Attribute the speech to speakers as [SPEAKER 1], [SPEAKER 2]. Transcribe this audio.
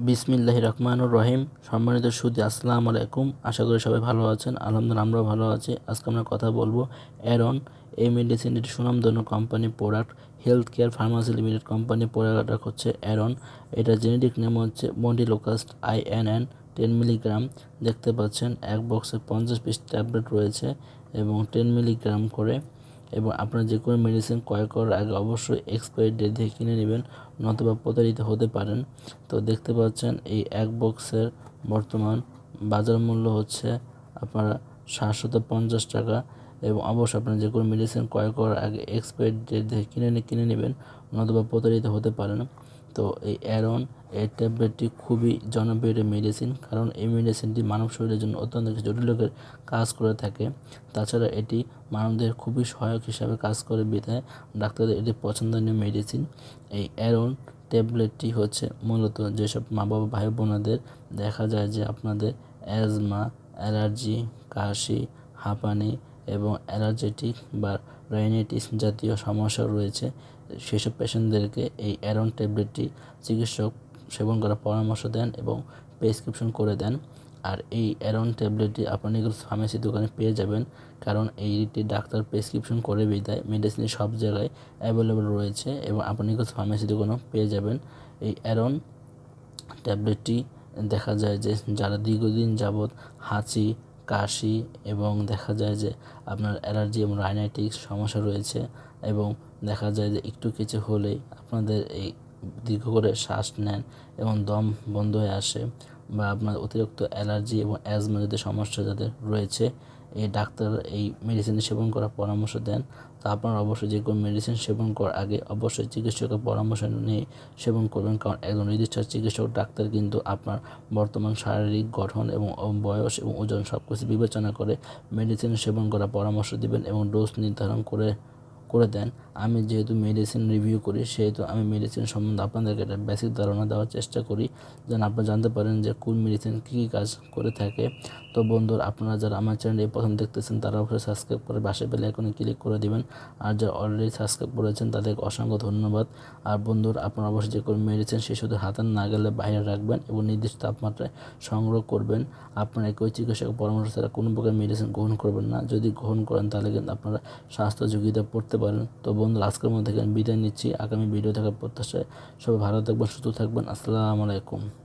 [SPEAKER 1] বিসমিল্লাহির রহমানির রহিম। সম্মানিত সুধী, আসসালামু আলাইকুম। আশা করি সবাই ভালো আছেন। আলহামদুলিল্লাহ আমরাও ভালো আছি। আজকে আমরা কথা বলবো অ্যারন। এই মেডিসিনটি সুনামধন্য company product. Health care pharmacy limited company product হচ্ছে অ্যারন। এটা জেনেটিক নেম হচ্ছে মন্টিলোকাস্ট INN 10 মিলিগ্রাম। দেখতে পাচ্ছেন এক বক্সে 50 পিস ট্যাবলেট রয়েছে এবং 10 মিলিগ্রাম করে। এবং আপনারা যে কোনো মেডিসিন ক্রয় করার আগে অবশ্যই এক্সপায়ারি ডেট দেখে কিনে নেবেন, নতুবা প্রতারিত হতে পারেন। তো দেখতে পাচ্ছেন এই এক বক্সের বর্তমান বাজার মূল্য হচ্ছে আপনার 750 টাকা। এবং অবশ্যই আপনারা যে কোনো মেডিসিন ক্রয় করার আগে এক্সপায়ারি ডেট দেখে কিনে নেবেন, নতুবা প্রতারিত হতে পারেন। তো এই অ্যারন এই ট্যাবলেটটি খুবই জনপ্রিয় মেডিসিন, কারণ এই মেডিসিনটি মানব শরীরের জন্য অত্যন্ত জটিল রোগের কাজ করে থাকে। তাছাড়া এটি মানবদের খুবই সহায়ক হিসাবে কাজ করে বিধায় ডাক্তারদের এটি পছন্দনীয় মেডিসিন। এই অ্যারন ট্যাবলেটটি হচ্ছে মূলত যেসব মা বাবা ভাই বোনেদের দেখা যায় যে আপনাদের অ্যাজমা, অ্যালার্জি, কাশি, হাঁপানি এবং অ্যালার্জেটিক বা রাইনাইটিস জাতীয় সমস্যা রয়েছে, সেসব পেশেন্টদেরকে এই অ্যারন ট্যাবলেটটি চিকিৎসক সেবন করার পরামর্শ দেন এবং প্রেসক্রিপশন করে দেন। আর এই অ্যারন ট্যাবলেটটি আপনি ফার্মেসি দোকানে পেয়ে যাবেন, কারণ এইটি ডাক্তার প্রেসক্রিপশন করে বিদায় মেডিসিন সব জায়গায় অ্যাভেলেবল রয়েছে এবং আপনি ফার্মেসি দোকানেও পেয়ে যাবেন। এই অ্যারন ট্যাবলেটটি দেখা যায় যে যারা দীর্ঘদিন যাবৎ হাঁচি, কাশি এবং দেখা যায় যে আপনার অ্যালার্জি এবং রাইনাইটিস সমস্যা রয়েছে, এবং দেখা যায় যে একটু কিছু হলেই আপনাদের এই দীর্ঘ করে শ্বাস নেন এবং দম বন্ধ হয়ে আসে, বা আপনার অতিরিক্ত অ্যালার্জি এবং অ্যাজমা জাতীয় সমস্যা যাদের রয়েছে, এই ডাক্তার এই মেডিসিন সেবন করার পরামর্শ দেন। তো আপনারা অবশ্যই যে কোনো মেডিসিন সেবন করার আগে অবশ্যই চিকিৎসকের পরামর্শ নিয়ে সেবন করবেন, কারণ একজন নির্দিষ্ট চিকিৎসক ডাক্তার কিন্তু আপনার বর্তমান শারীরিক গঠন এবং বয়স এবং ওজন সব কিছু বিবেচনা করে মেডিসিন সেবন করার পরামর্শ দিবেন এবং ডোজ নির্ধারণ করে দেন। আমি যেহেতু মেডিসিন রিভিউ করি, সেহেতু আমি মেডিসিন সম্বন্ধে আপনাদেরকে একটা বেসিক ধারণা দেওয়ার চেষ্টা করি, যেন আপনারা জানতে পারেন যে কোন মেডিসিন কী কী কাজ করে থাকে। তো বন্ধুরা, আপনারা যারা আমার চ্যানেল প্রথম দেখতেছেন তারা অবশ্যই সাবস্ক্রাইব করে পাশে বেল আইকনে ক্লিক করে দিবেন। আর যারা অলরেডি সাবস্ক্রাইব করেছেন তাদেরকে অসংখ্য ধন্যবাদ। আর বন্ধুরা, আপনারা অবশ্যই যে কোনো মেডিসিন সে শুধু হাতে না গেলে বাইরে রাখবেন এবং নির্দিষ্ট তাপমাত্রায় সংগ্রহ করবেন। আপনারা একই চিকিৎসকের পরামর্শ ছাড়া কোনো প্রকার মেডিসিন গ্রহণ করবেন না। যদি গ্রহণ করেন তাহলে কিন্তু আপনারা স্বাস্থ্য ঝুঁকিতে পড়তে পারেন। তো বন্ধুরা, আজকের মধ্যে বিদায় নিচ্ছি। আগামী ভিডিও দেখার প্রত্যাশায় সবাই ভালো থাকবেন, সুস্থ থাকবেন। আসসালামু আলাইকুম।